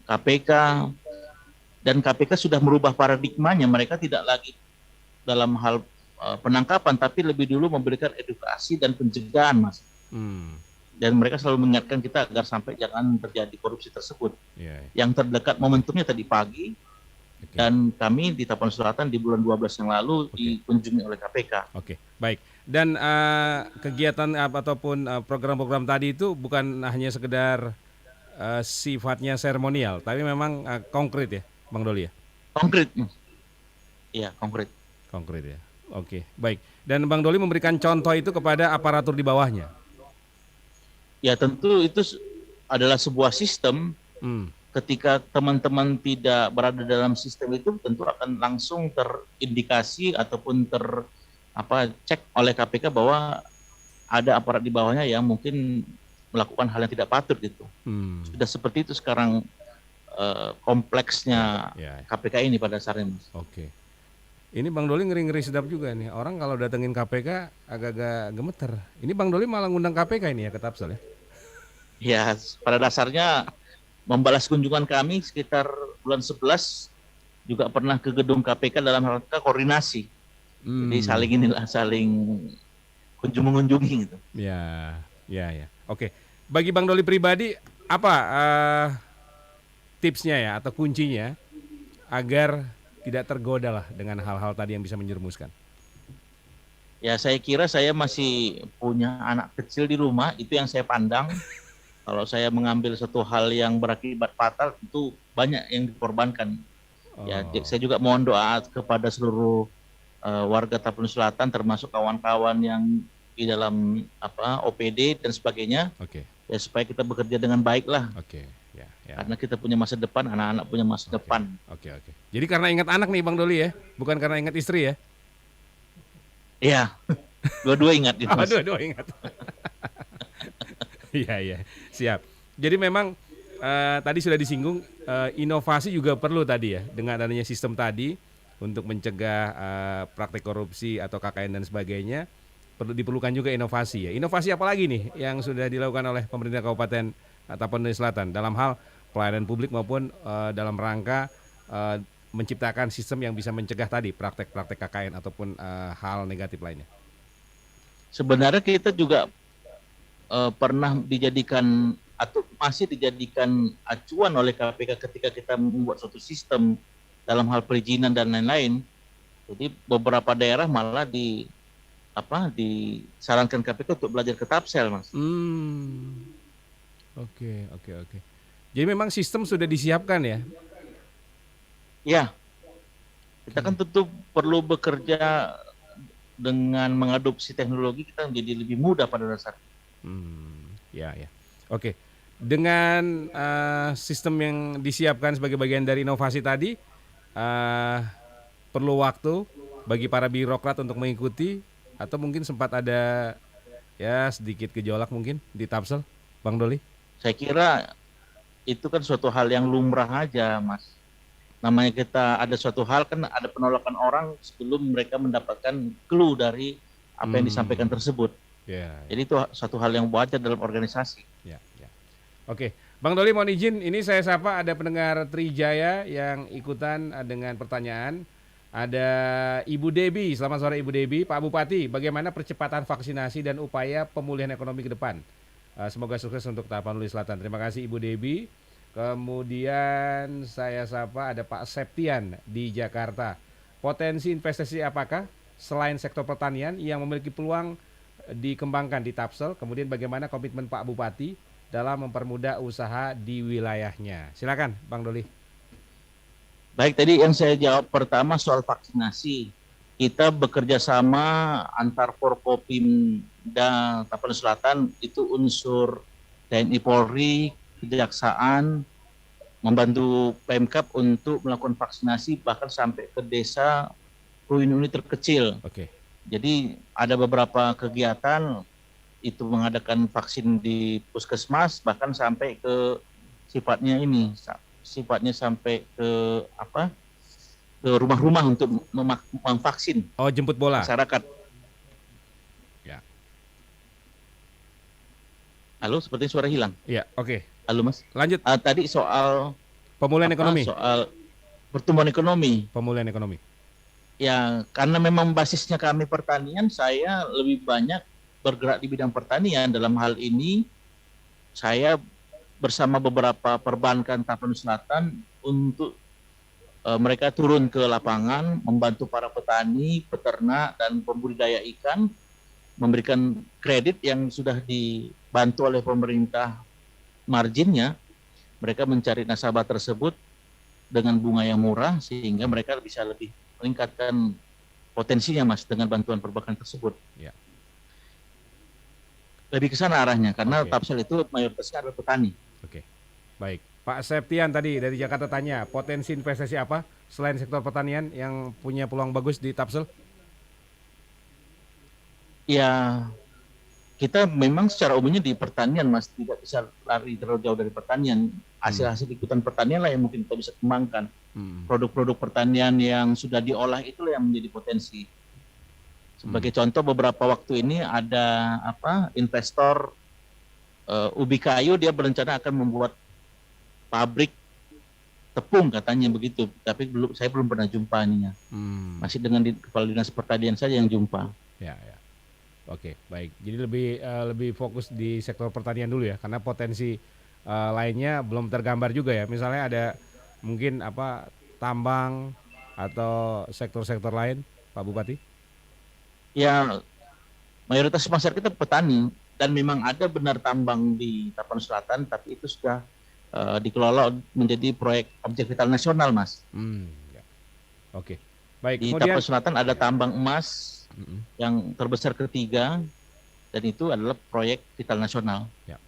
KPK, dan KPK sudah merubah paradigmanya. Mereka tidak lagi dalam hal penangkapan, tapi lebih dulu memberikan edukasi dan pencegahan, Mas. Dan mereka selalu mengingatkan kita agar sampai jangan terjadi korupsi tersebut. Yang terdekat momentumnya tadi pagi, dan kami di Tapanuli Selatan di bulan 12 yang lalu dikunjungi oleh KPK. Oke, baik. Dan kegiatan ataupun program-program tadi itu bukan hanya sekedar sifatnya seremonial, tapi memang konkret ya, Bang Doli ya? Konkret. Iya, konkret. Konkret ya. Oke, baik. Dan Bang Doli memberikan contoh itu kepada aparatur di bawahnya. Ya, tentu itu adalah sebuah sistem. Ketika teman-teman tidak berada dalam sistem itu, tentu akan langsung terindikasi ataupun cek oleh KPK bahwa ada aparat di bawahnya yang mungkin melakukan hal yang tidak patut gitu. Sudah seperti itu sekarang kompleksnya KPK ini pada dasarnya, Mas. Oke. Ini Bang Doli ngeri-ngeri sedap juga nih. Orang kalau datengin KPK agak-agak gemeter. Ini Bang Doli malah ngundang KPK ini ya ke Tapsel ya? Ya, pada dasarnya membalas kunjungan kami sekitar bulan 11 juga pernah ke gedung KPK dalam rangka koordinasi. Jadi saling mengunjungi gitu. Ya, ya. Oke. Bagi Bang Doli pribadi, apa tipsnya ya atau kuncinya agar tidak tergoda lah dengan hal-hal tadi yang bisa menjerumuskan? Ya saya kira saya masih punya anak kecil di rumah, itu yang saya pandang. Kalau saya mengambil satu hal yang berakibat fatal, itu banyak yang dikorbankan. Ya, saya juga mohon doa kepada seluruh warga Tapanuli Selatan, termasuk kawan-kawan yang di dalam OPD dan sebagainya. Oke. Ya supaya kita bekerja dengan baik lah. Oke. Ya. Karena kita punya masa depan, anak-anak punya masa depan. Oke. Jadi karena ingat anak nih Bang Doli ya, bukan karena ingat istri ya? Iya, dua-dua ingat itu. Dua-dua ingat. Iya, siap. Jadi memang tadi sudah disinggung inovasi juga perlu tadi ya, dengan adanya sistem tadi untuk mencegah praktek korupsi atau KKN dan sebagainya, diperlukan juga inovasi ya. Inovasi apa lagi nih yang sudah dilakukan oleh pemerintah Kabupaten Tapanuli Selatan dalam hal pelayanan publik maupun dalam rangka menciptakan sistem yang bisa mencegah tadi praktek-praktek KKN ataupun hal negatif lainnya? Sebenarnya kita juga pernah dijadikan atau masih dijadikan acuan oleh KPK ketika kita membuat suatu sistem dalam hal perizinan dan lain-lain. Jadi beberapa daerah malah disarankan KPK untuk belajar ke Tapsel, Mas. Oke. Jadi memang sistem sudah disiapkan ya? Ya, kita kan tentu perlu bekerja dengan mengadopsi teknologi, kita menjadi lebih mudah pada dasarnya. Ya. Oke. Dengan sistem yang disiapkan sebagai bagian dari inovasi tadi, perlu waktu bagi para birokrat untuk mengikuti, atau mungkin sempat ada ya sedikit gejolak mungkin di Tapsel, Bang Doli? Saya kira itu kan suatu hal yang lumrah aja, Mas. Namanya kita ada suatu hal kan ada penolakan orang sebelum mereka mendapatkan clue dari apa yang disampaikan tersebut. Jadi itu suatu hal yang wajar dalam organisasi. Ya. Oke, Bang Doli mohon izin, ini saya sapa ada pendengar Trijaya yang ikutan dengan pertanyaan. Ada Ibu Debi, selamat sore Ibu Debi. Pak Bupati, bagaimana percepatan vaksinasi dan upaya pemulihan ekonomi ke depan? Semoga sukses untuk Tapanuli Selatan. Terima kasih Ibu Debi. Kemudian saya sapa ada Pak Septian di Jakarta. Potensi investasi apakah selain sektor pertanian yang memiliki peluang dikembangkan di Tapsel? Kemudian bagaimana komitmen Pak Bupati dalam mempermudah usaha di wilayahnya? Silakan Bang Doli. Baik, tadi yang saya jawab pertama soal vaksinasi. Kita bekerja sama antar Forkopim dan Tapanuli Selatan, itu unsur TNI Polri, Kejaksaan, membantu Pemkab untuk melakukan vaksinasi bahkan sampai ke desa unit terkecil. Oke. Jadi ada beberapa kegiatan itu mengadakan vaksin di puskesmas, bahkan sampai ke sifatnya sampai ke ke rumah-rumah untuk memvaksin. Oh, jemput bola. Masyarakat. Ya. Halo, sepertinya suara hilang. Iya, oke. Halo Mas. Lanjut. Tadi soal pemulihan ekonomi. Soal pertumbuhan ekonomi. Pemulihan ekonomi. Ya, karena memang basisnya kami pertanian, saya lebih banyak bergerak di bidang pertanian. Dalam hal ini, saya bersama beberapa perbankan Tapanuli Selatan untuk mereka turun ke lapangan, membantu para petani, peternak, dan pembudidaya ikan, memberikan kredit yang sudah dibantu oleh pemerintah marginnya. Mereka mencari nasabah tersebut dengan bunga yang murah sehingga mereka bisa lebih meningkatkan potensinya, Mas, dengan bantuan perbankan tersebut. Ya. Lebih ke sana arahnya karena Tapsel itu mayoritasnya adalah petani. Oke. Baik. Pak Septian tadi dari Jakarta tanya, potensi investasi apa selain sektor pertanian yang punya peluang bagus di Tapsel? Ya, kita memang secara umumnya di pertanian, Mas, tidak bisa lari terlalu jauh dari pertanian. Hasil-hasil ikutan pertanian lah yang mungkin kita bisa kembangkan. Produk-produk pertanian yang sudah diolah itulah yang menjadi potensi. Sebagai contoh, beberapa waktu ini ada investor ubi kayu, dia berencana akan membuat pabrik tepung katanya begitu, tapi saya belum pernah jumpa ininya. Masih dengan Kepala Dinas Pertanian saja yang jumpa. Ya, ya. Oke, baik. Jadi lebih fokus di sektor pertanian dulu ya, karena potensi lainnya belum tergambar juga ya. Misalnya ada mungkin tambang atau sektor-sektor lain, Pak Bupati? Ya, mayoritas masyarakat kita petani dan memang ada benar tambang di Tapanuli Selatan, tapi itu sudah dikelola menjadi proyek objek vital nasional, Mas. Ya. Oke, baik. Di Kemudian Tapanuli Selatan ada tambang emas yang terbesar ketiga, dan itu adalah proyek vital nasional. Ya.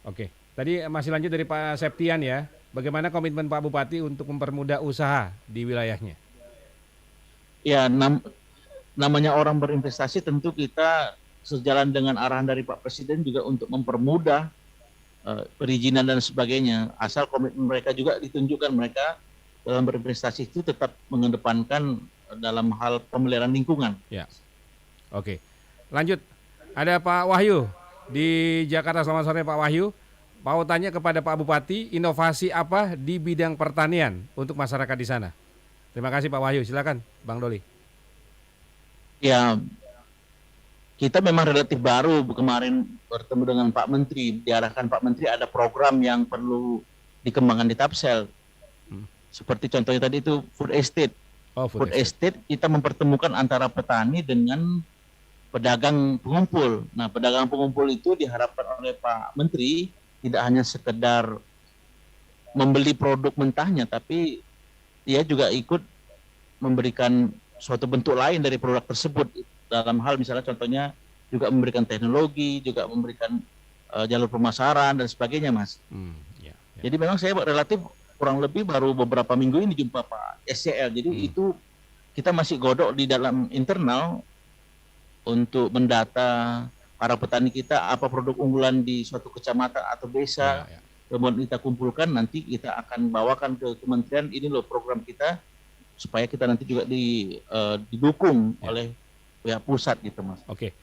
Oke, tadi masih lanjut dari Pak Septian ya. Bagaimana komitmen Pak Bupati untuk mempermudah usaha di wilayahnya? Ya, namanya orang berinvestasi, tentu kita sejalan dengan arahan dari Pak Presiden juga untuk mempermudah perizinan dan sebagainya. Asal komitmen mereka juga ditunjukkan, mereka dalam berinvestasi itu tetap mengedepankan dalam hal pemeliharaan lingkungan. Ya. Oke. Lanjut. Ada Pak Wahyu di Jakarta. Selamat sore Pak Wahyu. Mau tanya kepada Pak Bupati, inovasi apa di bidang pertanian untuk masyarakat di sana? Terima kasih Pak Wahyu. Silakan Bang Doli. Ya, kita memang relatif baru, kemarin bertemu dengan Pak Menteri, diarahkan Pak Menteri ada program yang perlu dikembangkan di Tapsel. Seperti contohnya tadi itu food estate. Food estate kita mempertemukan antara petani dengan pedagang pengumpul. Nah, pedagang pengumpul itu diharapkan oleh Pak Menteri tidak hanya sekedar membeli produk mentahnya, tapi dia juga ikut memberikan suatu bentuk lain dari produk tersebut. Dalam hal misalnya contohnya juga memberikan teknologi, juga memberikan jalur pemasaran dan sebagainya, Mas. Ya. Jadi memang saya relatif kurang lebih baru beberapa minggu ini jumpa Pak SCL. Jadi itu kita masih godok di dalam internal untuk mendata para petani kita apa produk unggulan di suatu kecamatan atau desa. Kemudian kita kumpulkan, nanti kita akan bawakan ke kementerian, ini loh program kita, supaya kita nanti juga didukung oleh pihak pusat gitu, Mas. Oke.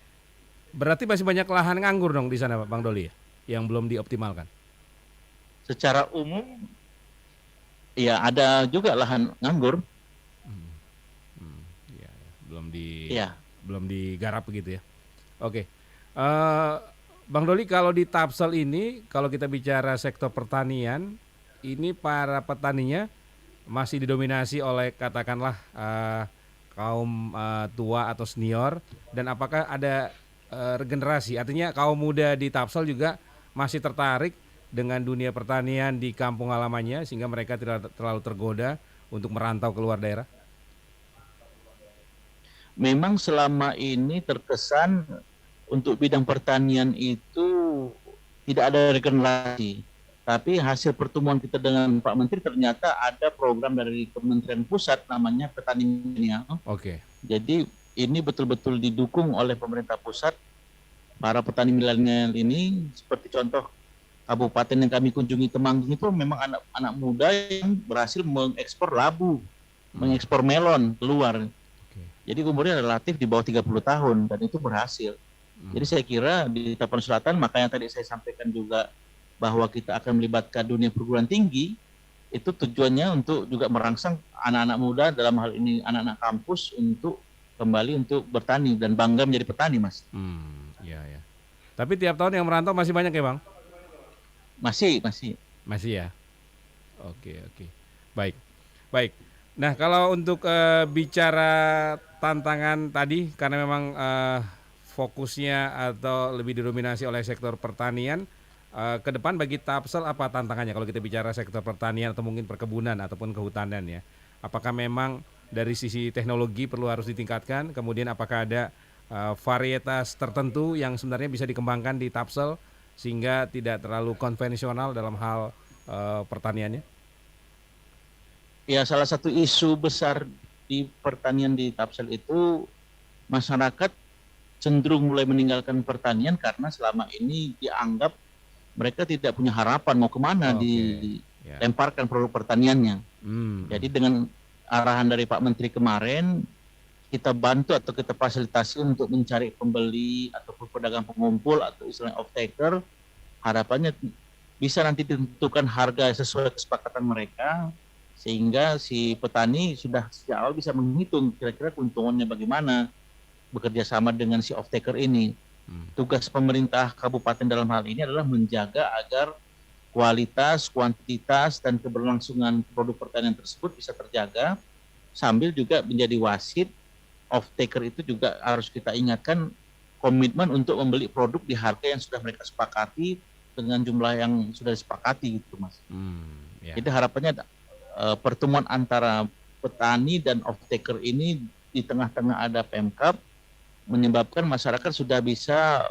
Berarti masih banyak lahan nganggur dong di sana Bang Doli ya, yang belum dioptimalkan. Secara umum ya ada juga lahan nganggur. Ya, belum digarap begitu ya. Oke. Bang Doli, kalau di Tapsel ini, kalau kita bicara sektor pertanian, ini para petaninya masih didominasi oleh katakanlah kaum tua atau senior, dan apakah ada regenerasi? Artinya kaum muda di Tapsel juga masih tertarik dengan dunia pertanian di kampung halamannya sehingga mereka tidak terlalu tergoda untuk merantau keluar daerah? Memang selama ini terkesan untuk bidang pertanian itu tidak ada regenerasi. Tapi hasil pertemuan kita dengan Pak Menteri, ternyata ada program dari Kementerian Pusat namanya Petani Milenial. Oke. Jadi ini betul-betul didukung oleh pemerintah pusat. Para petani milenial ini, seperti contoh kabupaten yang kami kunjungi Temanggung itu memang anak-anak muda yang berhasil mengekspor labu, mengekspor melon keluar. Jadi umurnya relatif di bawah 30 tahun dan itu berhasil. Jadi saya kira di Tapanuli Selatan, makanya tadi saya sampaikan juga bahwa kita akan melibatkan dunia perguruan tinggi, itu tujuannya untuk juga merangsang anak-anak muda, dalam hal ini anak-anak kampus, untuk kembali untuk bertani dan bangga menjadi petani, Mas. Iya. Tapi tiap tahun yang merantau masih banyak ya, Bang? Masih ya. Oke. Baik. Nah, kalau untuk bicara tantangan tadi, karena memang fokusnya atau lebih didominasi oleh sektor pertanian, ke depan bagi Tapsel apa tantangannya kalau kita bicara sektor pertanian atau mungkin perkebunan ataupun kehutanan ya? Apakah memang dari sisi teknologi perlu harus ditingkatkan? Kemudian apakah ada varietas tertentu yang sebenarnya bisa dikembangkan di Tapsel sehingga tidak terlalu konvensional dalam hal pertaniannya? Ya, salah satu isu besar di pertanian di Tapsel itu masyarakat cenderung mulai meninggalkan pertanian karena selama ini dianggap mereka tidak punya harapan mau kemana dilemparkan produk pertaniannya. Jadi dengan arahan dari Pak Menteri kemarin, kita bantu atau kita fasilitasi untuk mencari pembeli ataupun pedagang pengumpul atau istilahnya off-taker. Harapannya bisa nanti ditentukan harga sesuai kesepakatan mereka, sehingga si petani sudah sejak awal bisa menghitung kira-kira keuntungannya bagaimana bekerja sama dengan si off-taker ini. Tugas pemerintah kabupaten dalam hal ini adalah menjaga agar kualitas, kuantitas, dan keberlangsungan produk pertanian tersebut bisa terjaga, sambil juga menjadi wasit. Off-taker itu juga harus kita ingatkan komitmen untuk membeli produk di harga yang sudah mereka sepakati dengan jumlah yang sudah disepakati gitu, Mas. Jadi harapannya pertemuan antara petani dan off-taker ini di tengah-tengah ada Pemkab menyebabkan masyarakat sudah bisa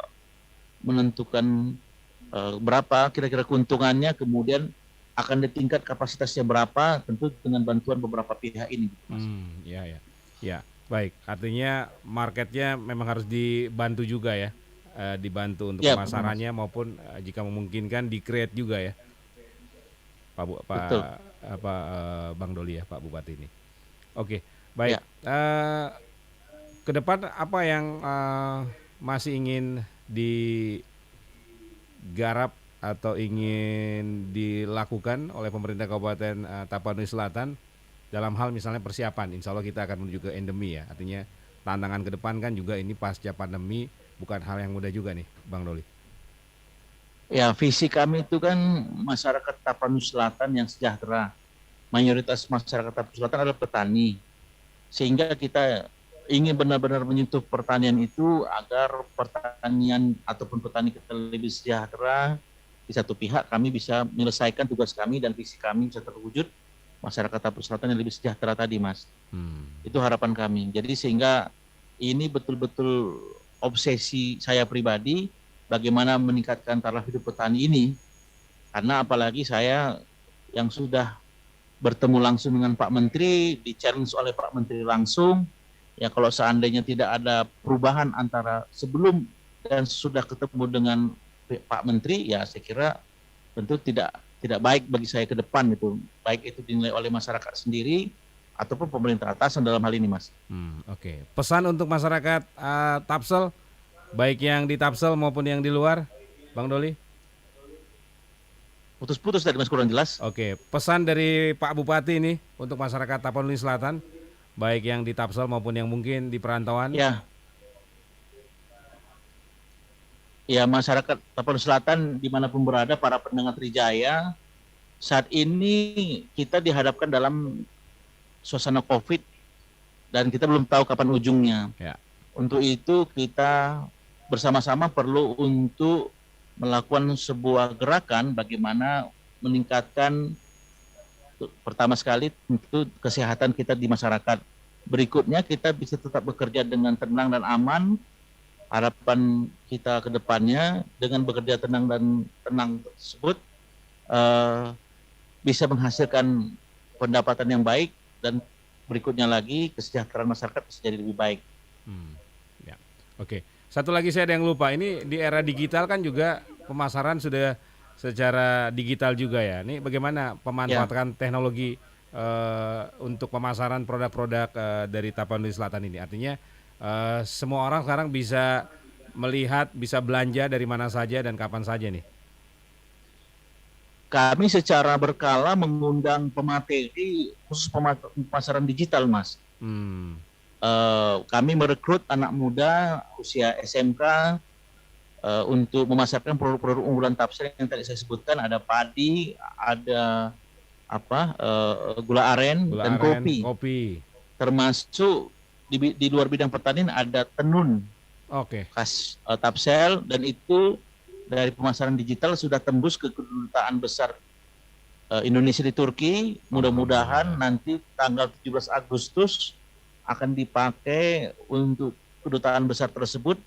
menentukan berapa kira-kira keuntungannya, kemudian akan ditingkat kapasitasnya berapa, tentu dengan bantuan beberapa pihak ini. Ya, baik. Artinya marketnya memang harus dibantu juga ya, dibantu untuk pemasarannya maupun jika memungkinkan di-create juga ya, Bang Doli ya, Pak Bupati ini. Oke, baik. Ke depan apa yang masih ingin digarap atau ingin dilakukan oleh pemerintah Kabupaten Tapanuli Selatan dalam hal misalnya persiapan? Insya Allah kita akan menuju ke endemi ya, artinya tantangan ke depan kan juga ini pasca pandemi bukan hal yang mudah juga nih, Bang Doli. Ya, visi kami itu kan masyarakat Tapanuli Selatan yang sejahtera. Mayoritas masyarakat Tapanuli Selatan adalah petani, sehingga kita ingin benar-benar menyentuh pertanian itu agar pertanian ataupun petani kita lebih sejahtera. Di satu pihak kami bisa menyelesaikan tugas kami dan visi kami bisa terwujud, masyarakat Tapanuli Selatan yang lebih sejahtera tadi, Mas. Itu harapan kami. Jadi sehingga ini betul-betul obsesi saya pribadi, bagaimana meningkatkan taraf hidup petani ini. Karena apalagi saya yang sudah bertemu langsung dengan Pak Menteri, di-challenge oleh Pak Menteri langsung. Ya, kalau seandainya tidak ada perubahan antara sebelum dan sudah ketemu dengan Pak Menteri, ya saya kira tentu tidak baik bagi saya ke depan itu. Baik itu dinilai oleh masyarakat sendiri ataupun pemerintah atasan dalam hal ini, Mas. Oke. Pesan untuk masyarakat Tapsel, baik yang di Tapsel maupun yang di luar, Bang Doli? Putus-putus tadi, Mas, kurang jelas. Oke. Pesan dari Pak Bupati ini untuk masyarakat Tapanuli Selatan, baik yang di Tapsel maupun yang mungkin di perantauan. Ya, masyarakat Tapanuli Selatan dimanapun berada, para pendengar Trijaya, saat ini kita dihadapkan dalam suasana COVID dan kita belum tahu kapan ujungnya. Untuk itu kita bersama-sama perlu untuk melakukan sebuah gerakan bagaimana meningkatkan pertama sekali tentu kesehatan kita di masyarakat. Berikutnya kita bisa tetap bekerja dengan tenang dan aman. Harapan kita ke depannya dengan bekerja tenang dan tenang tersebut bisa menghasilkan pendapatan yang baik, dan berikutnya lagi kesejahteraan masyarakat bisa jadi lebih baik. Oke. Satu lagi saya ada yang lupa, ini di era digital kan juga pemasaran sudah secara digital juga ya. Ini bagaimana pemanfaatan teknologi untuk pemasaran produk-produk dari Tapanuli Selatan ini? Artinya semua orang sekarang bisa melihat, bisa belanja dari mana saja dan kapan saja nih. Kami secara berkala mengundang pemateri khusus pemasaran digital, Mas. Kami merekrut anak muda usia SMK untuk memasarkan produk-produk unggulan Tapsel yang tadi saya sebutkan. Ada padi, ada gula aren dan kopi. Termasuk di luar bidang pertanian ada tenun khas Tapsel, dan itu dari pemasaran digital sudah tembus ke kedutaan besar Indonesia di Turki. Mudah-mudahan nanti tanggal 17 Agustus akan dipakai untuk kedutaan besar tersebut.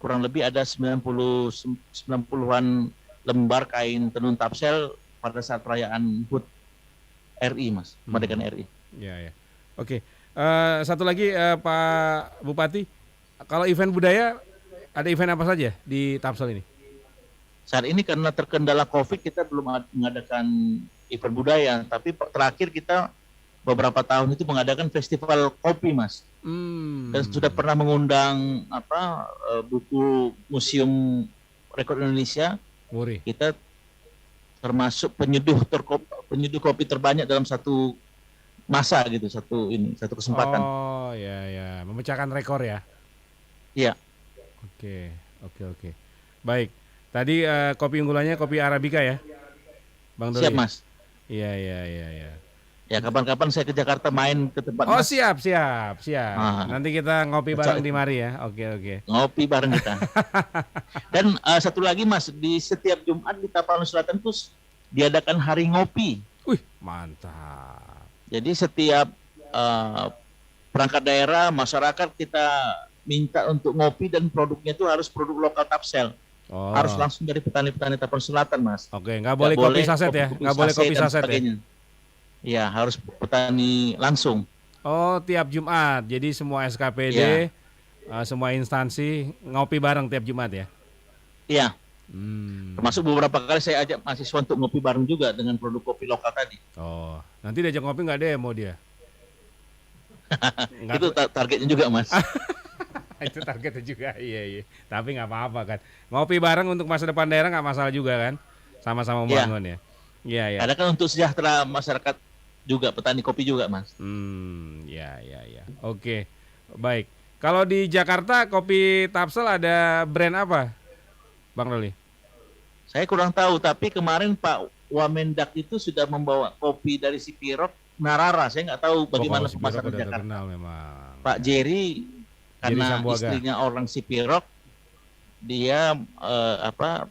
Kurang lebih ada 90-an lembar kain tenun Tapsel pada saat perayaan HUT RI, Mas, kemerdekaan RI. Ya. Oke. Satu lagi Pak Bupati, kalau event budaya ada event apa saja di Tapsel ini? Saat ini karena terkendala COVID kita belum mengadakan event budaya, tapi terakhir kita beberapa tahun itu mengadakan festival kopi, Mas. Dan sudah pernah mengundang buku Museum Rekor Indonesia. Kita termasuk penyeduh kopi terbanyak dalam satu masa gitu, satu kesempatan. Oh ya, memecahkan rekor ya. Iya. Oke. Baik. Tadi kopi unggulannya kopi Arabica ya, Bang Doli. Siap Mas. Iya. Ya kapan-kapan saya ke Jakarta main ke tempat Oh Mas. siap. Nanti kita ngopi bareng Cocok. di mari ya. Oke. Ngopi bareng kita. Dan satu lagi Mas, di setiap Jumat di Tapanuli Selatan tuh diadakan hari ngopi. Wih, mantap. Jadi setiap perangkat daerah, masyarakat kita minta untuk ngopi dan produknya itu harus produk lokal Tapsel. Oh. Harus langsung dari petani-petani Tapanuli Selatan, Mas. Oke, nggak boleh kopi saset ya? Nggak boleh kopi dan saset ya? sebagainya. Iya, harus petani langsung. Oh, tiap Jumat. Jadi semua SKPD, semua instansi ngopi bareng tiap Jumat ya? Iya. Hmm. Termasuk beberapa kali saya ajak mahasiswa untuk ngopi bareng juga dengan produk kopi lokal tadi. Oh, nanti diajak ngopi nggak demo dia? Nggak. Itu targetnya juga, Mas. Itu targetnya juga, iya. Tapi nggak apa-apa kan. Ngopi bareng untuk masa depan daerah nggak masalah juga kan? Sama-sama membangun ya. Iya. Ada kan untuk sejahtera masyarakat juga, petani kopi juga, Mas. Iya. Oke, baik. Kalau di Jakarta kopi Tapsel ada brand apa, Bang Doli? Saya kurang tahu, tapi kemarin Pak Wamendak itu sudah membawa kopi dari Sipirok, Narara. Saya nggak tahu bagaimana pemasaran di Jakarta. Terkenal memang. Pak Jerry, karena Sambuaga. istrinya orang Sipirok, dia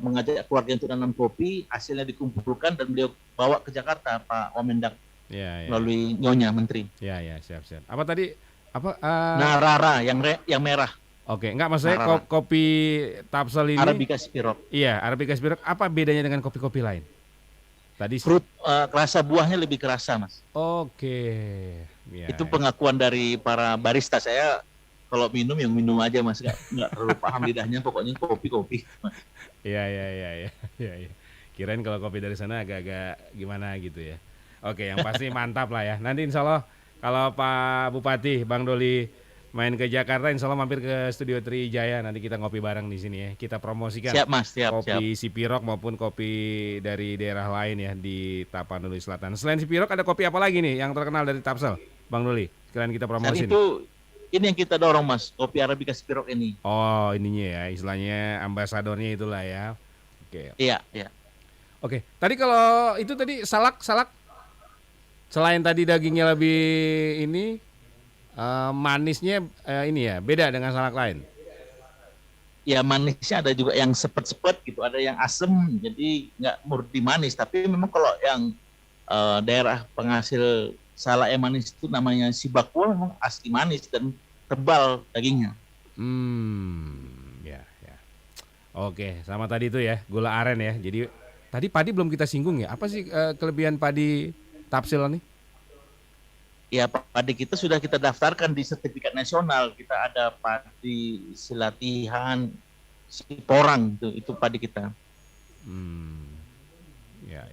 mengajak keluarga untuk nanam kopi, hasilnya dikumpulkan dan beliau bawa ke Jakarta, Pak Wamendak, melalui Nyonya Menteri. Iya, siap. Apa tadi? Narara yang merah. Oke, enggak maksudnya kopi Tapsel ini Arabica Sipirok. Iya, Arabica Sipirok. Apa bedanya dengan kopi-kopi lain? Tadi Rasa buahnya lebih kerasa, Mas. Oke. Ya, Itu pengakuan dari para barista. Saya kalau minum yang minum aja, Mas, nggak terlalu paham lidahnya, pokoknya kopi. Iya. Kirain kalau kopi dari sana agak-agak gimana gitu ya. Oke, yang pasti mantap lah ya. Nanti insya Allah kalau Pak Bupati, Bang Doli main ke Jakarta, insya Allah mampir ke Studio Trijaya. Nanti kita ngopi bareng di sini ya. Kita promosikan. Siap, Mas. Siap. Kopi Sipirok maupun kopi dari daerah lain ya di Tapanuli Selatan. Selain Sipirok ada kopi apa lagi nih yang terkenal dari Tapsel, Bang Doli? Sekalian kita promosi. Ini yang kita dorong, Mas, kopi Arabica Sipirok ini. Oh, ininya ya, istilahnya ambasadornya itulah ya. Oke. Iya. Oke, tadi kalau itu tadi salak. Selain tadi dagingnya lebih ini manisnya ini ya, beda dengan salak lain. Ya, manisnya ada juga yang sepet-sepet gitu, ada yang asem, jadi nggak murni manis. Tapi memang kalau yang daerah penghasil salak yang manis itu namanya Sibakul, memang asli manis dan tebal dagingnya. Ya. Oke, sama tadi itu ya, gula aren ya. Jadi tadi padi belum kita singgung ya. Apa sih kelebihan padi Tapsel nih? Ya, padi kita sudah kita daftarkan di sertifikat nasional. Kita ada padi Silatihan, Siporang, itu padi kita. Ya.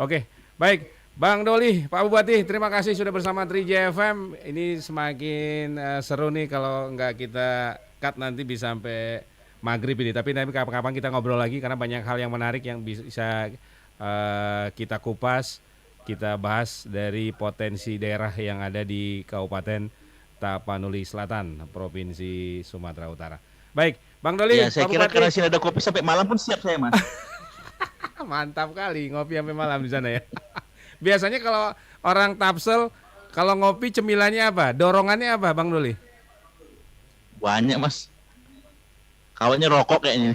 Oke, baik. Bang Doli, Pak Bupati, terima kasih sudah bersama Trijaya FM. Ini semakin seru nih kalau nggak kita cut nanti bisa sampai maghrib ini. Tapi nanti kapan-kapan kita ngobrol lagi karena banyak hal yang menarik yang bisa kita kupas, kita bahas dari potensi daerah yang ada di Kabupaten Tapanuli Selatan, Provinsi Sumatera Utara. Baik, Bang Doli, ya, saya Pak kira Bupati. karena sini ada kopi sampai malam pun siap saya, Mas. Mantap kali ngopi sampai malam di sana ya. Biasanya kalau orang Tapsel kalau ngopi cemilannya apa? Dorongannya apa, Bang Doli? Banyak, Mas. Kawannya rokok kayaknya.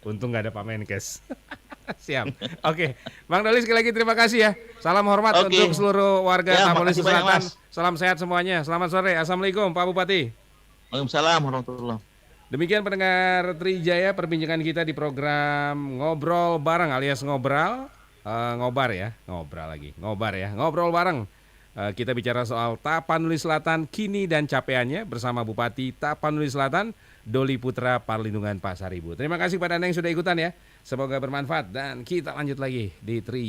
Untung nggak ada Pak Menkes. Siap. Oke, Bang Doli sekali lagi terima kasih ya. Salam hormat untuk seluruh warga Tapanuli Selatan. Salam sehat semuanya. Selamat sore. Assalamualaikum Pak Bupati. Waalaikumsalam warahmatullahi. Demikian pendengar Trijaya, perbincangan kita di program Ngobrol Bareng alias Ngobrol Ngobar ya. Ngobrol bareng. Kita bicara soal Tapanuli Selatan kini dan capaiannya bersama Bupati Tapanuli Selatan Doli Putra Parlindungan Pasar Ibu. Terima kasih pada Anda yang sudah ikutan ya. Semoga bermanfaat dan kita lanjut lagi di Tri